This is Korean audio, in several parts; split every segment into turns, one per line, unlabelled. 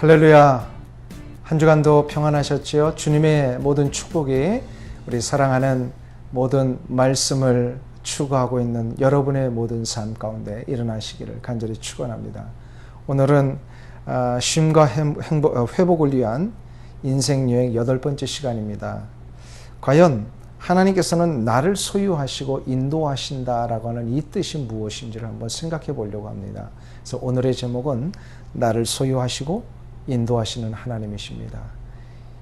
할렐루야. 한 주간도 평안하셨지요? 주님의 모든 축복이 우리 사랑하는 모든 말씀을 추구하고 있는 여러분의 모든 삶 가운데 일어나시기를 간절히 축원합니다. 오늘은 쉼과 회복을 위한 인생 여행 8번째 시간입니다. 과연 하나님께서는 나를 소유하시고 인도하신다라고 하는 이 뜻이 무엇인지를 한번 생각해 보려고 합니다. 그래서 오늘의 제목은 나를 소유하시고 인도하시는 하나님이십니다.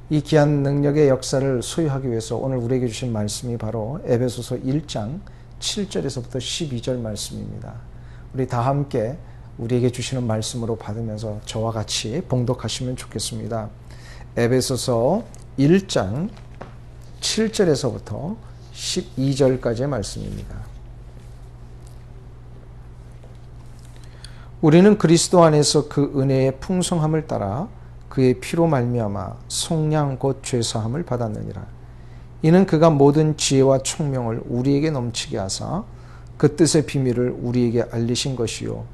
이 귀한 능력의 역사를 소유하기 위해서 오늘 우리에게 주신 말씀이 바로 에베소서 1장 7절에서부터 12절 말씀입니다. 우리 다 함께 우리에게 주시는 말씀으로 받으면서 저와 같이 봉독하시면 좋겠습니다. 에베소서 1장 7절에서부터 12절까지의 말씀입니다. 우리는 그리스도 안에서 그 은혜의 풍성함을 따라 그의 피로 말미암아 속량 곧 죄사함을 받았느니라. 이는 그가 모든 지혜와 총명을 우리에게 넘치게 하사 그 뜻의 비밀을 우리에게 알리신 것이요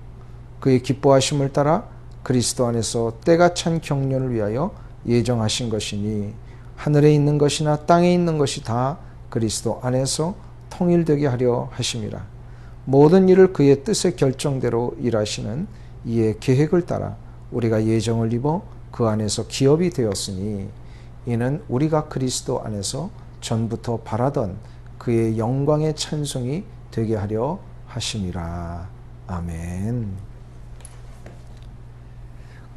그의 기뻐하심을 따라 그리스도 안에서 때가 찬 경륜을 위하여 예정하신 것이니 하늘에 있는 것이나 땅에 있는 것이 다 그리스도 안에서 통일되게 하려 하심이라. 모든 일을 그의 뜻의 결정대로 일하시는 이의 계획을 따라 우리가 예정을 입어 그 안에서 기업이 되었으니 이는 우리가 그리스도 안에서 전부터 바라던 그의 영광의 찬송이 되게 하려 하심이라. 아멘.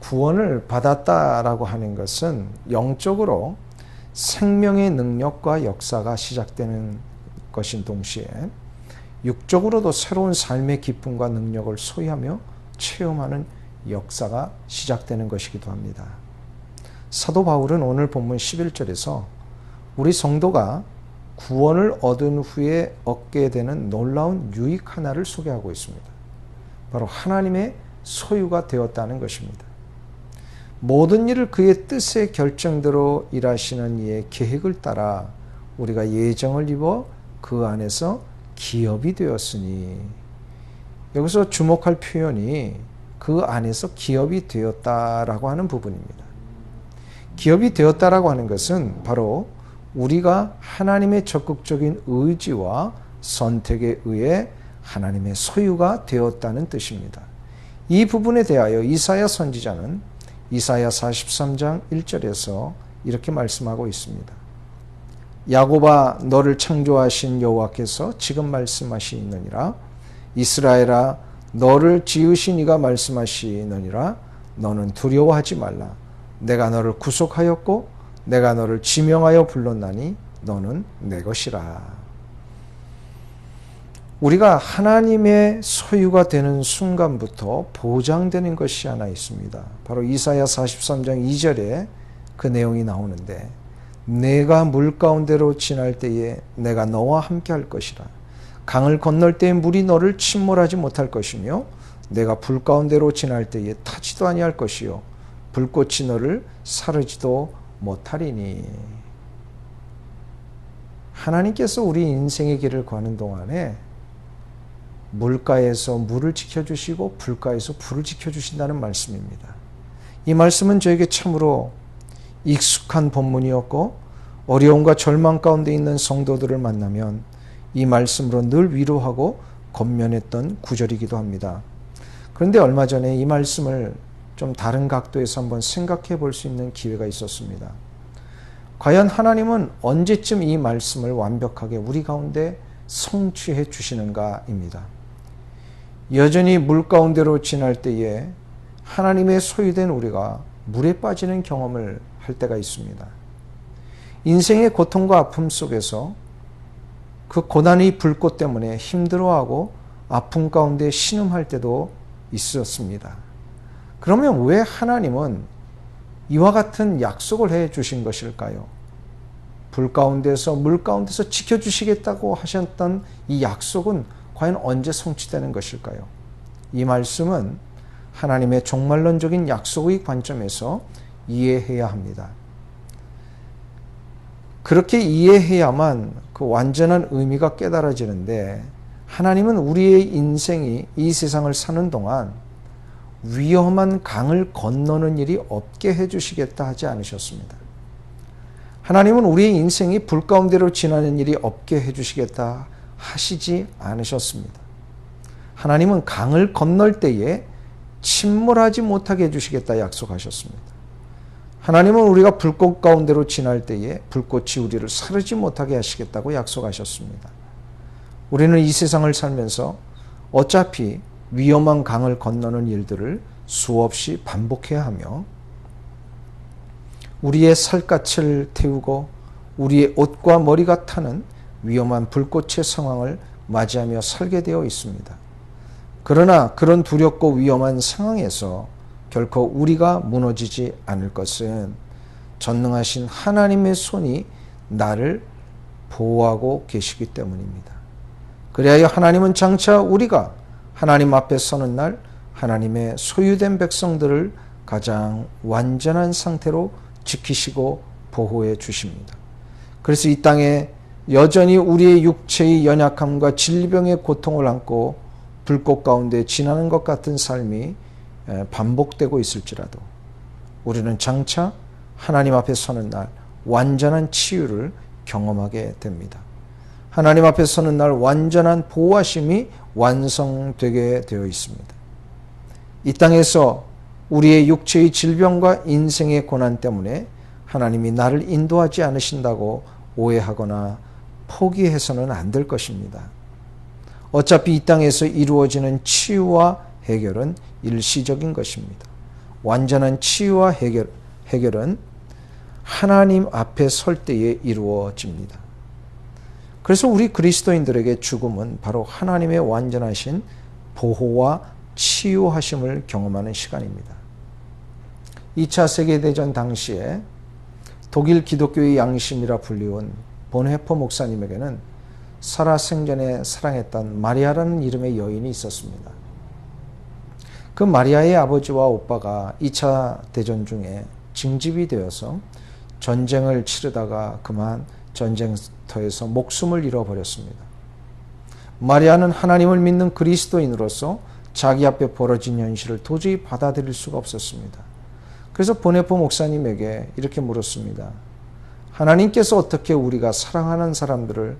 구원을 받았다라고 하는 것은 영적으로 생명의 능력과 역사가 시작되는 것인 동시에 육적으로도 새로운 삶의 기쁨과 능력을 소유하며 체험하는 역사가 시작되는 것이기도 합니다. 사도 바울은 오늘 본문 11절에서 우리 성도가 구원을 얻은 후에 얻게 되는 놀라운 유익 하나를 소개하고 있습니다. 바로 하나님의 소유가 되었다는 것입니다. 모든 일을 그의 뜻의 결정대로 일하시는 이의 계획을 따라 우리가 예정을 입어 그 안에서 기업이 되었으니, 여기서 주목할 표현이 그 안에서 기업이 되었다라고 하는 부분입니다. 기업이 되었다라고 하는 것은 바로 우리가 하나님의 적극적인 의지와 선택에 의해 하나님의 소유가 되었다는 뜻입니다. 이 부분에 대하여 이사야 선지자는 이사야 43장 1절에서 이렇게 말씀하고 있습니다. 야곱아, 너를 창조하신 여호와께서 지금 말씀하시느니라. 이스라엘아, 너를 지으신 이가 말씀하시느니라. 너는 두려워하지 말라. 내가 너를 구속하였고 내가 너를 지명하여 불렀나니 너는 내 것이라. 우리가 하나님의 소유가 되는 순간부터 보장되는 것이 하나 있습니다. 바로 이사야 43장 2절에 그 내용이 나오는데, 내가 물 가운데로 지날 때에 내가 너와 함께 할 것이라. 강을 건널 때에 물이 너를 침몰하지 못할 것이며 내가 불 가운데로 지날 때에 타지도 아니할 것이요 불꽃이 너를 사르지도 못하리니. 하나님께서 우리 인생의 길을 가는 동안에 물가에서 물을 지켜주시고 불가에서 불을 지켜주신다는 말씀입니다. 이 말씀은 저에게 참으로 익숙한 본문이었고 어려움과 절망 가운데 있는 성도들을 만나면 이 말씀으로 늘 위로하고 권면했던 구절이기도 합니다. 그런데 얼마 전에 이 말씀을 좀 다른 각도에서 한번 생각해 볼 수 있는 기회가 있었습니다. 과연 하나님은 언제쯤 이 말씀을 완벽하게 우리 가운데 성취해 주시는가입니다. 여전히 물 가운데로 지날 때에 하나님의 소유된 우리가 물에 빠지는 경험을 할 때가 있습니다. 인생의 고통과 아픔 속에서 그 고난의 불꽃 때문에 힘들어하고 아픔 가운데 신음할 때도 있었습니다. 그러면 왜 하나님은 이와 같은 약속을 해 주신 것일까요? 불 가운데서 물 가운데서 지켜주시겠다고 하셨던 이 약속은 과연 언제 성취되는 것일까요? 이 말씀은 하나님의 종말론적인 약속의 관점에서 이해해야 합니다. 그렇게 이해해야만 그 완전한 의미가 깨달아지는데, 하나님은 우리의 인생이 이 세상을 사는 동안 위험한 강을 건너는 일이 없게 해주시겠다 하지 않으셨습니다. 하나님은 우리의 인생이 불 가운데로 지나는 일이 없게 해주시겠다 하시지 않으셨습니다. 하나님은 강을 건널 때에 침몰하지 못하게 해주시겠다 약속하셨습니다. 하나님은 우리가 불꽃 가운데로 지날 때에 불꽃이 우리를 사르지 못하게 하시겠다고 약속하셨습니다. 우리는 이 세상을 살면서 어차피 위험한 강을 건너는 일들을 수없이 반복해야 하며 우리의 살갗을 태우고 우리의 옷과 머리가 타는 위험한 불꽃의 상황을 맞이하며 살게 되어 있습니다. 그러나 그런 두렵고 위험한 상황에서 결코 우리가 무너지지 않을 것은 전능하신 하나님의 손이 나를 보호하고 계시기 때문입니다. 그리하여 하나님은 장차 우리가 하나님 앞에 서는 날 하나님의 소유된 백성들을 가장 완전한 상태로 지키시고 보호해 주십니다. 그래서 이 땅에 여전히 우리의 육체의 연약함과 질병의 고통을 안고 불꽃 가운데 지나는 것 같은 삶이 반복되고 있을지라도 우리는 장차 하나님 앞에 서는 날 완전한 치유를 경험하게 됩니다. 하나님 앞에 서는 날 완전한 보호하심이 완성되게 되어 있습니다. 이 땅에서 우리의 육체의 질병과 인생의 고난 때문에 하나님이 나를 인도하지 않으신다고 오해하거나 포기해서는 안 될 것입니다. 어차피 이 땅에서 이루어지는 치유와 해결은 일시적인 것입니다. 완전한 치유와 해결은 하나님 앞에 설 때에 이루어집니다. 그래서 우리 그리스도인들에게 죽음은 바로 하나님의 완전하신 보호와 치유하심을 경험하는 시간입니다. 2차 세계대전 당시에 독일 기독교의 양심이라 불리운 본헤퍼 목사님에게는 살아생전에 사랑했던 마리아라는 이름의 여인이 있었습니다. 그 마리아의 아버지와 오빠가 2차 대전 중에 징집이 되어서 전쟁을 치르다가 그만 전쟁터에서 목숨을 잃어버렸습니다. 마리아는 하나님을 믿는 그리스도인으로서 자기 앞에 벌어진 현실을 도저히 받아들일 수가 없었습니다. 그래서 보네포 목사님에게 이렇게 물었습니다. 하나님께서 어떻게 우리가 사랑하는 사람들을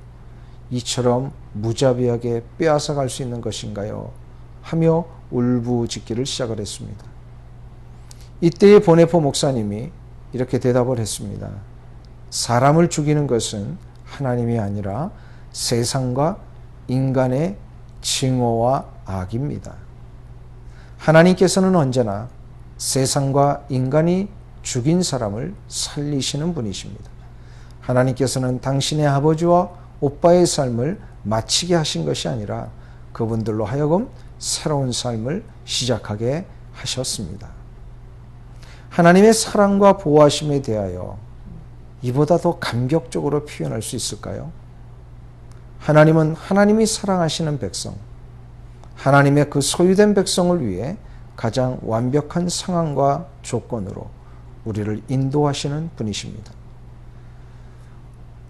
이처럼 무자비하게 빼앗아 갈 수 있는 것인가요? 하며 울부짖기를 시작을 했습니다. 이때의 보네포 목사님이 이렇게 대답을 했습니다. 사람을 죽이는 것은 하나님이 아니라 세상과 인간의 징후와 악입니다. 하나님께서는 언제나 세상과 인간이 죽인 사람을 살리시는 분이십니다. 하나님께서는 당신의 아버지와 오빠의 삶을 마치게 하신 것이 아니라 그분들로 하여금 새로운 삶을 시작하게 하셨습니다. 하나님의 사랑과 보호하심에 대하여 이보다 더 감격적으로 표현할 수 있을까요? 하나님은 하나님이 사랑하시는 백성, 하나님의 그 소유된 백성을 위해 가장 완벽한 상황과 조건으로 우리를 인도하시는 분이십니다.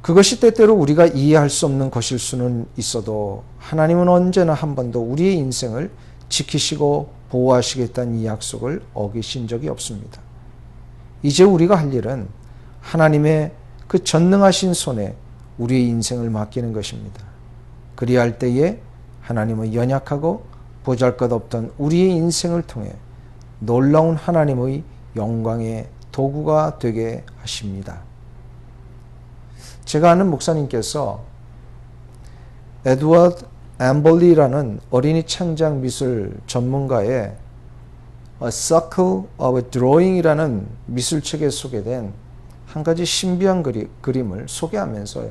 그것이 때때로 우리가 이해할 수 없는 것일 수는 있어도 하나님은 언제나 한 번도 우리의 인생을 지키시고 보호하시겠다는 이 약속을 어기신 적이 없습니다. 이제 우리가 할 일은 하나님의 그 전능하신 손에 우리의 인생을 맡기는 것입니다. 그리할 때에 하나님은 연약하고 보잘것없던 우리의 인생을 통해 놀라운 하나님의 영광의 도구가 되게 하십니다. 제가 아는 목사님께서 에드워드 앰벌리라는 어린이 창작 미술 전문가의 A Circle of Drawing이라는 미술책에 소개된 한 가지 신비한 그림을 소개하면서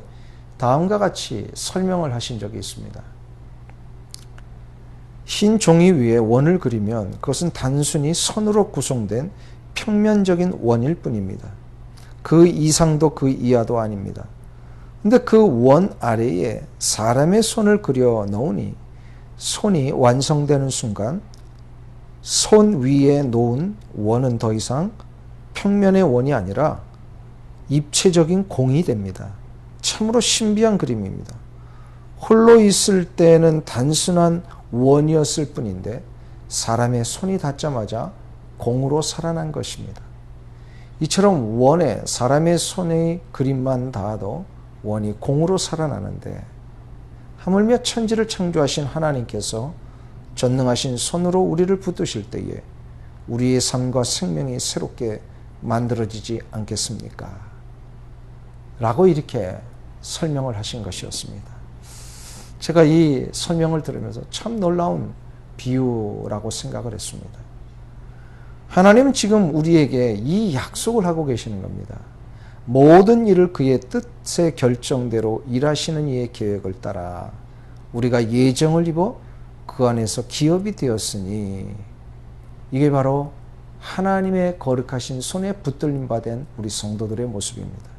다음과 같이 설명을 하신 적이 있습니다. 흰 종이 위에 원을 그리면 그것은 단순히 선으로 구성된 평면적인 원일 뿐입니다. 그 이상도 그 이하도 아닙니다. 근데 그 원 아래에 사람의 손을 그려 넣으니 손이 완성되는 순간 손 위에 놓은 원은 더 이상 평면의 원이 아니라 입체적인 공이 됩니다. 참으로 신비한 그림입니다. 홀로 있을 때는 단순한 원이었을 뿐인데 사람의 손이 닿자마자 공으로 살아난 것입니다. 이처럼 원에 사람의 손의 그림만 닿아도 원이 공으로 살아나는데 하물며 천지를 창조하신 하나님께서 전능하신 손으로 우리를 붙드실 때에 우리의 삶과 생명이 새롭게 만들어지지 않겠습니까? 라고 이렇게 설명을 하신 것이었습니다. 제가 이 설명을 들으면서 참 놀라운 비유라고 생각을 했습니다. 하나님은 지금 우리에게 이 약속을 하고 계시는 겁니다. 모든 일을 그의 뜻의 결정대로 일하시는 이의 계획을 따라 우리가 예정을 입어 그 안에서 기업이 되었으니 이게 바로 하나님의 거룩하신 손에 붙들림 받은 우리 성도들의 모습입니다.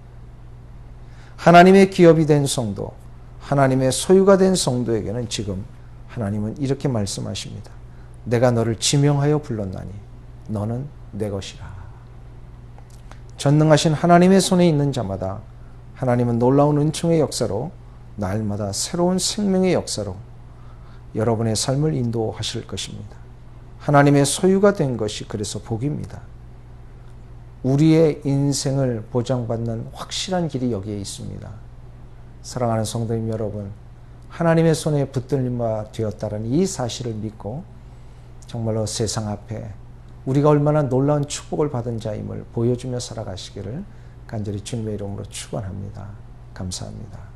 하나님의 기업이 된 성도, 하나님의 소유가 된 성도에게는 지금 하나님은 이렇게 말씀하십니다. 내가 너를 지명하여 불렀나니 너는 내 것이라. 전능하신 하나님의 손에 있는 자마다 하나님은 놀라운 은총의 역사로 날마다 새로운 생명의 역사로 여러분의 삶을 인도하실 것입니다. 하나님의 소유가 된 것이 그래서 복입니다. 우리의 인생을 보장받는 확실한 길이 여기에 있습니다. 사랑하는 성도님 여러분, 하나님의 손에 붙들림 바 되었다는 이 사실을 믿고 정말로 세상 앞에 우리가 얼마나 놀라운 축복을 받은 자임을 보여주며 살아가시기를 간절히 주님의 이름으로 축원합니다. 감사합니다.